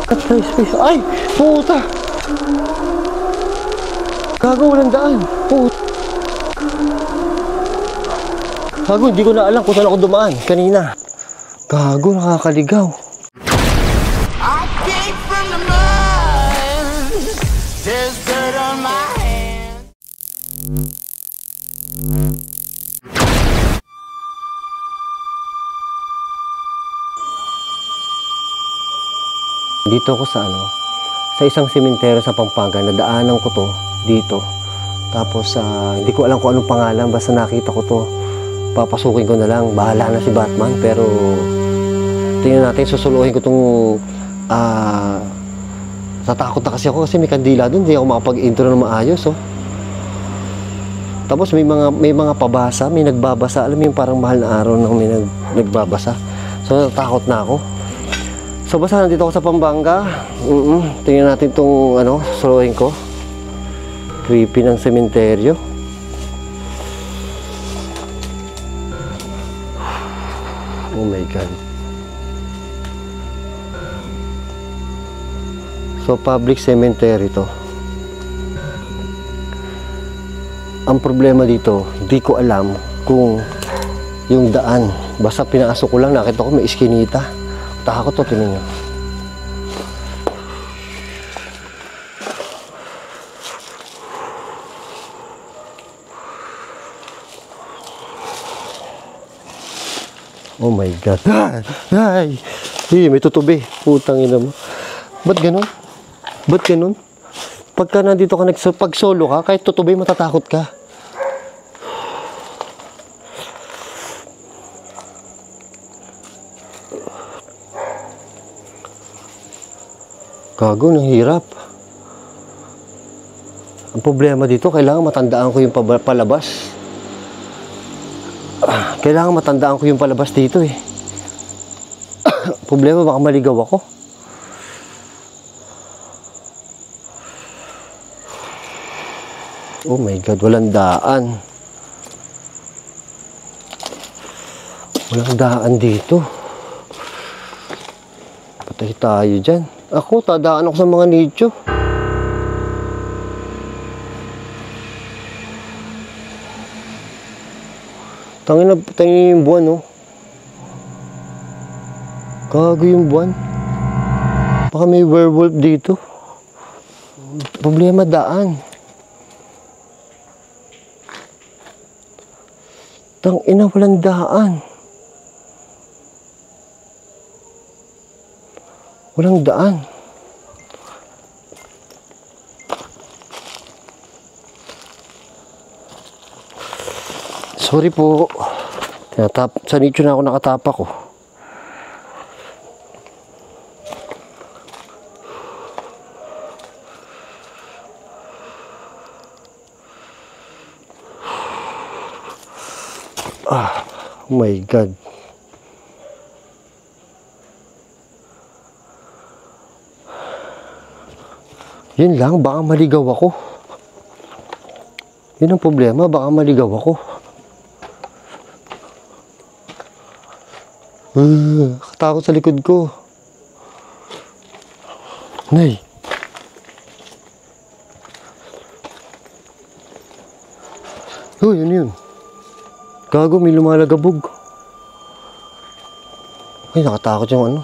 Cut tayo space. Ay! Puta! Gago, walang daan. Puta. Gago, hindi ko na alam kung saan ako dumaan kanina. Gago, nakakaligaw. I came from the mud. There's dirt on my hands. Dito ako sa sa isang sementeryo sa Pampanga. Nadaanan ko to dito. Tapos hindi ko alam kung anong pangalan, basta nakita ko to. Papasukin ko na lang, bahala na si Batman. Pero tingnan natin, susuluhin ko tong tatakot na kasi ako kasi may kandila doon, hindi ako makapag-intro na maayos. Tapos may mga pabasa, may nagbabasa, alam mo yung parang mahal na araw na may nagbabasa. So natakot na ako. So basta nandito ako sa Pampanga. Tingnan natin tong susuluhin ko. Creepy ng sementeryo. Oh my God. So, public cemetery to. Ang problema dito, hindi ko alam kung yung daan. Basta pinasok ko lang, nakita ko may iskinita. Takot to, tingnan nyo. Oh my God. Ay! May tutubi. Putang ina mo. Ba't ganun? Ba't ganun? Pagka nandito ka, pag solo ka, kahit tutubi, matatakot ka. Gago, nang hirap. Ang problema dito, kailangan matandaan ko yung palabas. Kailangan matandaan ko yung palabas dito eh. Problema, baka maligaw ako. Oh my God, walang daan. Walang daan dito. Patay tayo dyan. Ako, tadaan ako sa mga nicho. Tangin yung buwan, oh. Gago yung buwan. Baka may werewolf dito. Problema, daan. Tangina, walang daan. Walang daan. Sorry po. Sa nicho na ako nakatapa ko. Oh my God. Yun lang, baka maligaw ako. Yun ang problema, baka maligaw ako. Katakot sa likod ko. Nay. Oh, yun. Gago, may lumalagabog. Ay, nakatakot yung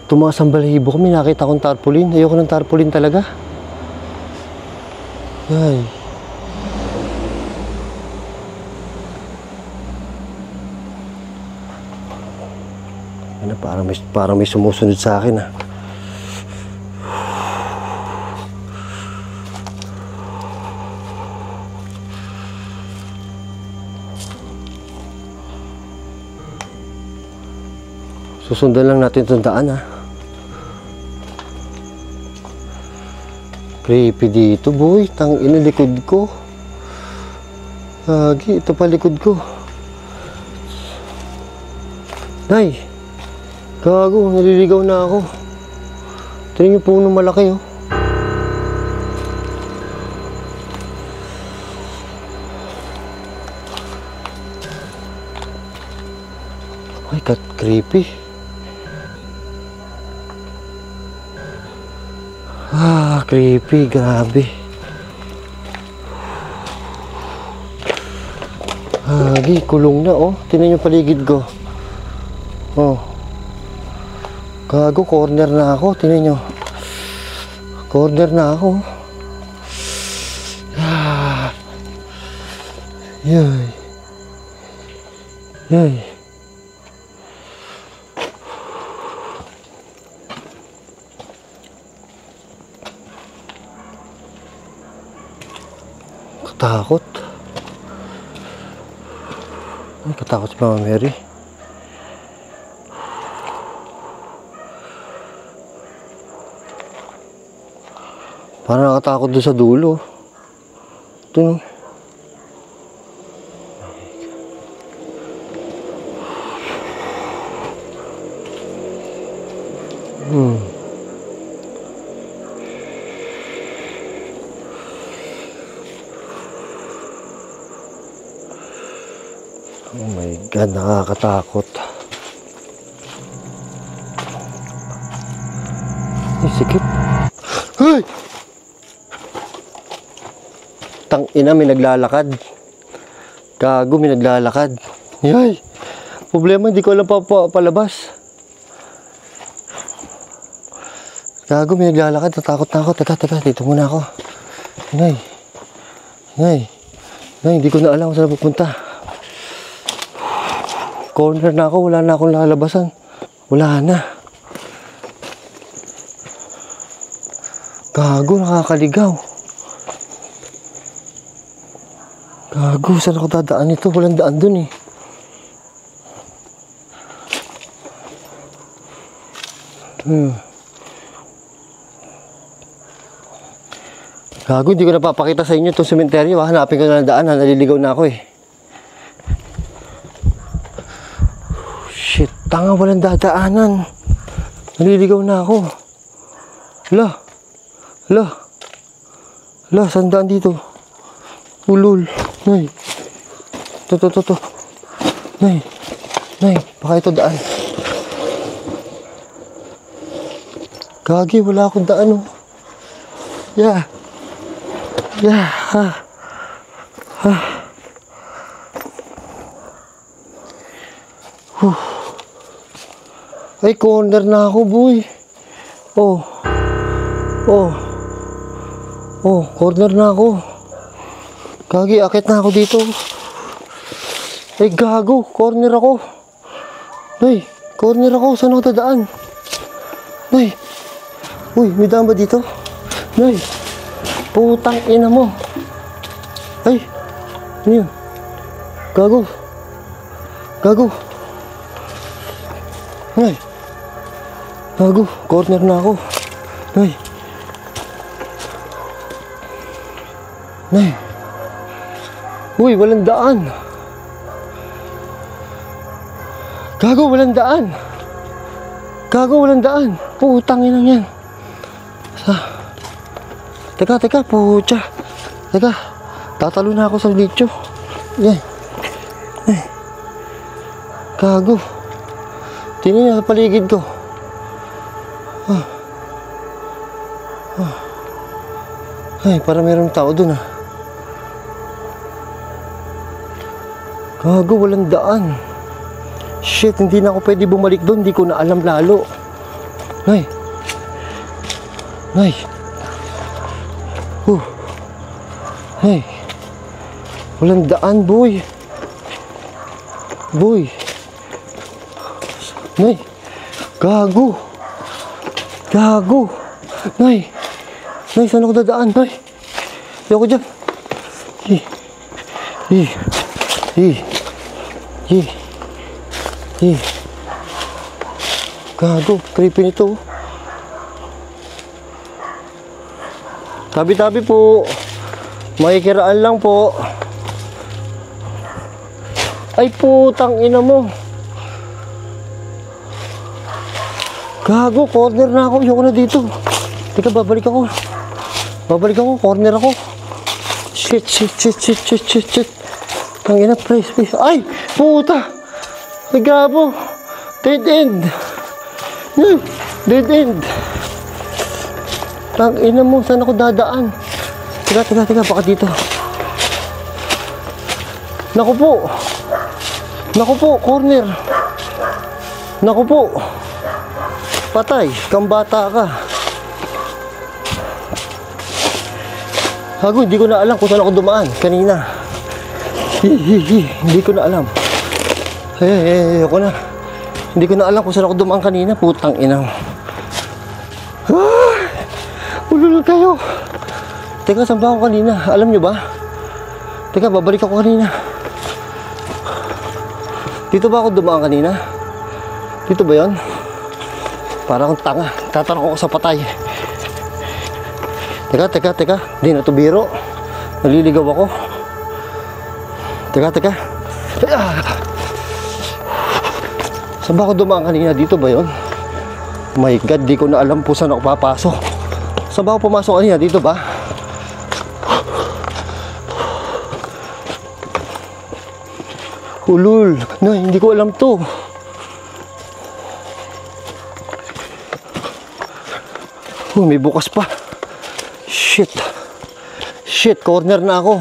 Tumaas ang balahibo ko. May nakita akong tarpaulin. Ayoko ng tarpaulin talaga. Ay. Parang may sumusunod sa akin, ah. Susundan lang natin itong daan, ah. Creepy dito, boy. Tangina, likod ko. Lagi, ito pa likod ko. Nay! Gago, naliligaw na ako. Tingnan yung punong malaki, oh. Ay, creepy. Creepy. Grabe. Kulong na, oh. Tingnan yung paligid ko. Oh. Gago, corner na ako. Tingnan nyo. Corner na ako. Yay. Yay. Katakot. Ay, katakot si Mama Mary. Parang nakatakot doon sa dulo. Ito, no? Oh my God, nakakatakot. Ay, sikip. Hey! Tangina, may naglalakad. Gago, may naglalakad. Yay! Problema, hindi ko alam palabas. Gago, may naglalakad. Natakot na ako. Teka, dito muna ako. Nay, hindi ko na alam kung saan pupunta. Corner na ako, wala na akong lalabasan. Wala na. Gago, nakakaligaw. Gago, saan ako dadaan ito? Walang daan dun eh. Gago, hindi ko napapakita sa inyo itong sementeryo. Hanapin ko na ng daan. Naliligaw na ako eh. Shit, tanga, walang dadaanan. Naliligaw na ako. Hala, saan daan dito? Ulul. Nay. To. Nay, baka ito daan. Gagi, wala akong daan, oh. Yeah. Ay, corner na ako, boy. Oh, corner na ako. Gagi, akit na ako dito. Ay, gago, corner ako. Nay, corner ako. Saan ako dadaan? Nay. Uy, may daan ba dito? Nay. Putang ina mo. Ay. Ano yun? Gago. Nay. Gago, corner na ako. Nay. Uy, walang daan. Gago, walang daan. Putang ina yan. Teka, pucha. Teka, tatalo na ako sa litso. Yan. Gago. Tingnan niya sa paligid ko. Ay, para mayroong tao dun ah. Gago, walang daan. Shit, hindi na ako pwede bumalik doon. Hindi ko na alam lalo. Nay. Hey. Walang daan, boy. Nay. Gago. Nay, saan ako dadaan? Nay. Ayoko dyan. Gago, creepy nito. Tabi-tabi po. Makikiraan lang po. Ay, putang ina mo. Gago, corner na ako. Ayoko na dito. Teka, babalik ako. Corner ako. Shit. Ang ina, please. Ay, puta. Ay, gabo. Dead end. Dead end. Tang ina mo, saan ako dadaan? Teka, baka dito. Naku po, corner. Naku po. Patay, kambata ka. Hago, hindi ko na alam kung saan ako dumaan kanina. Hindi ko na alam. Ako na. Hindi ko na alam kung saan ako dumaan kanina. Putang ina. Ulul kayo. Teka, saan ba ako kanina? Alam nyo ba? Teka, babalik ako kanina. Dito ba ako dumaan kanina? Dito ba yon? Para akong tanga. Tatanong ako sa patay. Teka. Hindi na to biro. Naliligaw ako. Teka. Saan ba ako dumaan kanina? Dito ba yon? My God, di ko na alam po saan ako papasok. Saan ba ako pumasok kanina? Dito ba? Ulul. No, hindi ko alam to. May bukas pa. Shit, corner na ako.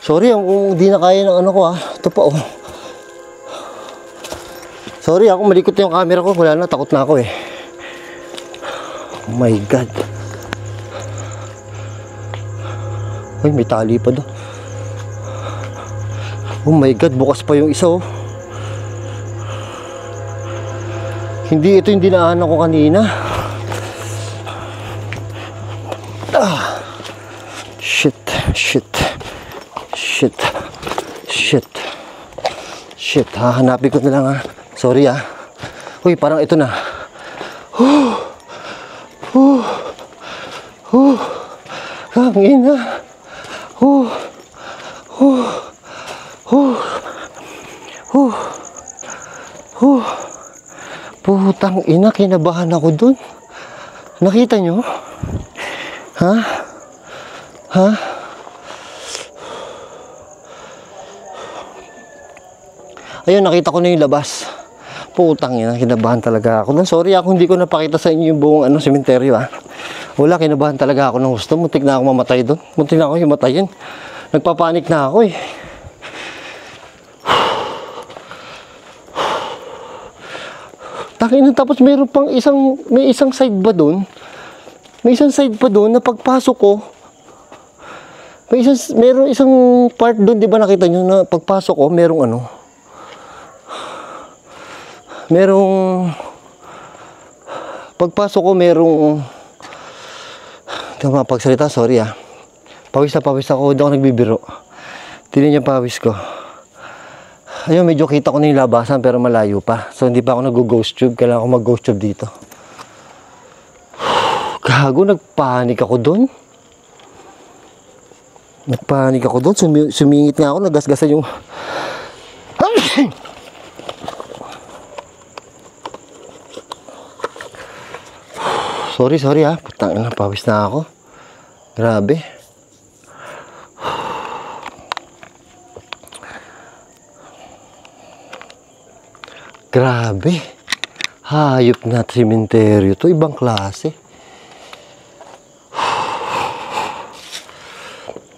Sorry kung di na kaya ng ano ko ha. Ito pa oh. Sorry kung malikot na yung camera ko. Wala na, takot na ako eh. Oh my God. Ay, may tali pa doon. Oh my God, bukas pa yung isa oh. Hindi ito yung dinaanan ko kanina. Shit, hahanapin ko na lang ha. Sorry ha. Uy, parang ito na. Hangin na. Putang ina, kinabahan ako dun. Nakita nyo? Ha? Ayun, nakita ko na yung labas. Putang ina, kinabahan talaga ako. Sorry ako, hindi ko napakita sa inyo yung buong sementeryo ha. Wala, kinabahan talaga ako ng gusto. Muntik na ako mamatay doon. Muntik na ako himatayin. Nagpapanik na ako eh. Takin, tapos mayroon pang may isang side ba doon? May isang side pa doon na pagpasok ko, mayroon isang part doon, di ba nakita nyo na pagpasok ko, pagpasok ko, merong hindi ako mapagsalita, sorry ah. Pawis ako, hindi ako nagbibiro. Tignan niya pawis ko. Ayun, medyo kita ko na yung labasan pero malayo pa. So hindi pa ako nag-ghost tube, kailangan ko mag-ghost tube dito. Gago, nagpanik ako doon. Sumingit nga ako, nagasgasan yung Sorry ha. Putang ina, pawis na ako. Grabe. Hayop na sementeryo to, ibang klase.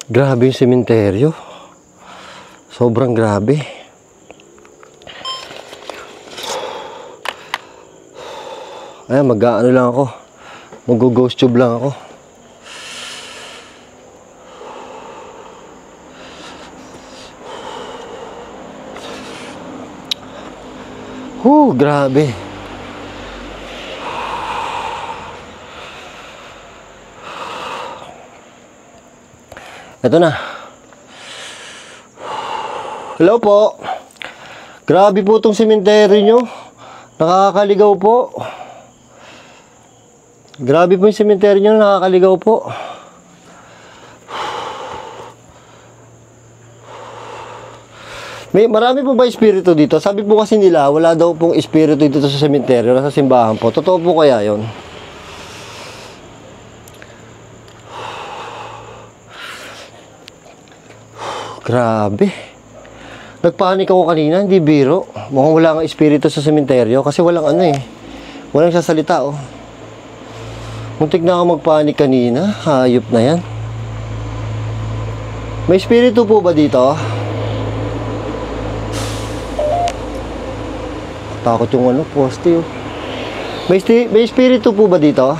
Grabe yung sementeryo. Sobrang grabe. Ayan, mag-ano lang ako. Mag-ghost tube lang ako. Grabe. Ito na. Hello po. Grabe po itong sementeryo nyo. Nakakaligaw po. Grabe po yung sementeryo nyo, nakakaligaw po. Marami po ba espiritu dito? Sabi po kasi nila, wala daw pong espiritu dito sa sementeryo, nasa simbahan po. Totoo po kaya yon? Grabe. Nagpanik ako kanina, hindi biro. Mukhang wala nga espiritu sa sementeryo kasi walang ano eh. Walang sasalita oh. Muntik na ako magpanik kanina. Hayop na yan. May espiritu po ba dito? Takot yung ano, poste oh. May espiritu po ba dito?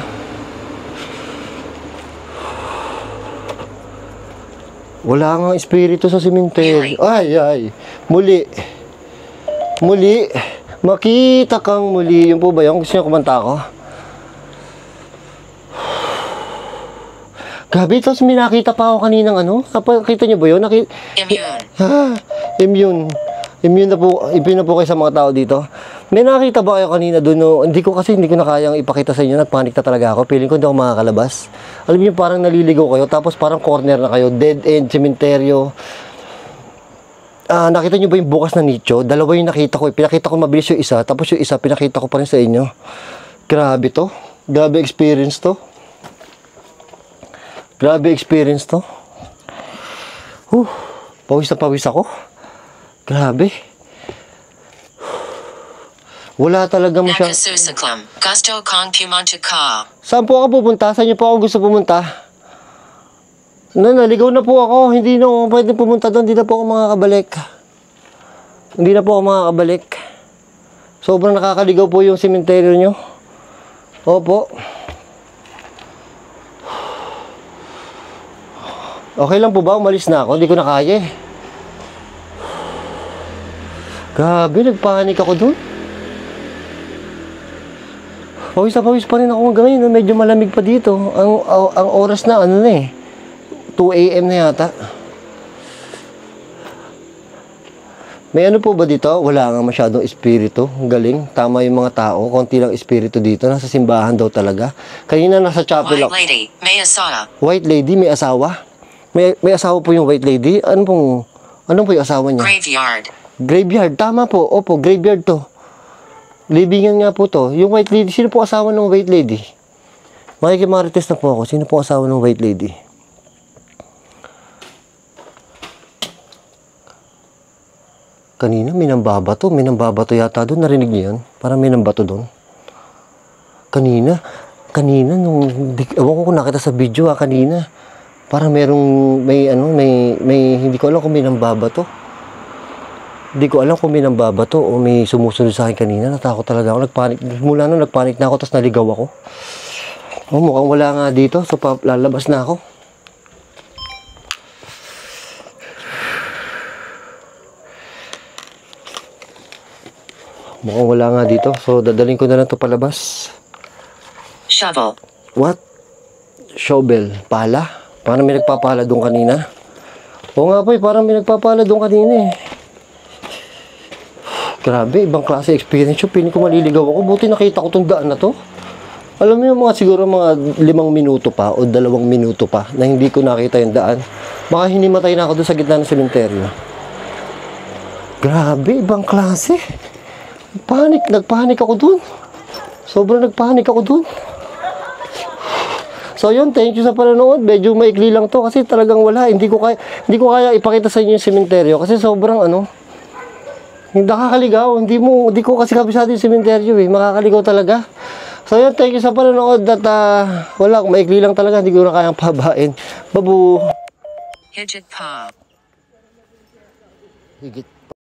Wala nga espiritu sa sementeryo. Ay. Muli. Makita kang muli. Yun po ba yun? Gusto niyo kumanta ako? Gabi, tapos may nakita pa ako kaninang ano. Nakita niyo ba yun? Immune. Immune na po kayo sa mga tao dito. May nakita ba kayo kanina doon? No? Hindi ko na kayang ipakita sa inyo. Nagpanik na talaga ako. Feeling ko hindi ako makakalabas. Alam niyo, parang naliligaw kayo. Tapos parang corner na kayo. Dead end, sementeryo. Nakita niyo ba yung bukas na nicho? Dalawa yung nakita ko. Pinakita ko mabilis yung isa. Tapos yung isa, pinakita ko pa rin sa inyo. Grabe to. Grabe experience to. Pawis na pawis ako. Grabe. Wala talaga masyadong... Saan po ako pupunta? Saan niyo po ako gusto pumunta? Naligaw na po ako. Hindi na ako pwede pumunta doon. Hindi na po ako makakabalik. Sobrang nakakaligaw po yung sementeryo nyo. Opo. Okay lang po ba? Umalis na ako. Hindi ko na kaya eh. Grabe, nagpanik ako doon. Pawis na pawis pa rin ako ngayon. Medyo malamig pa dito. Ang oras na, 2 AM na yata. May ano po ba dito? Wala nga masyadong espiritu. Galing. Tama yung mga tao. Konti lang espiritu dito. Nasa simbahan daw talaga. Kanina nasa chapel ako. White lady, may asawa. White lady, may asawa? May asawa po yung white lady? Ano po yung asawa niya? Graveyard. Tama po. Opo, graveyard to. Libingan nga po to. Yung white lady, sino po asawa ng white lady? Makikimarites na po ako. Sino po asawa ng white lady? Kanina, may nambabato. May nambabato yata doon. Narinig niyo yan? Parang may nambato doon. Kanina, ewan ko kung nakita sa video kanina. Parang may hindi ko alam kung may nambabato. Hindi ko alam kung may nambabato o may sumusunod sa akin kanina. Natakot talaga ako. Nagpanik. Mula nung nagpanik na ako, tapos naligaw ako. Mukhang wala nga dito. So, lalabas na ako. Mukhang wala nga dito. So, dadaling ko na lang ito palabas. Shovel. What? Shovel. Pala? Parang may nagpapala doon kanina. Oo nga po parang may nagpapala doon kanina eh. Grabe, ibang klase experience yun. Piling ko maliligaw ako. Buti nakita ko itong daan na to. Alam mo yung siguro mga 5 minuto pa o 2 minuto pa na hindi ko nakita yung daan. Baka hinimatay na ako doon sa gitna ng sementeryo. Grabe, ibang klase. Nagpanik ako doon. Sobrang nagpanik ako doon. So yun, thank you sa panonood. Medyo maikli lang to kasi talagang wala. Hindi ko kaya ipakita sa inyo yung sementeryo kasi sobrang nakakaligaw. Hindi ko kasi kabisado yung sementeryo eh. Makakaligaw talaga. So yun, thank you sa panonood at wala, maikli lang talaga. Hindi ko na kayang pahabain. Babu! Higit pa. Higit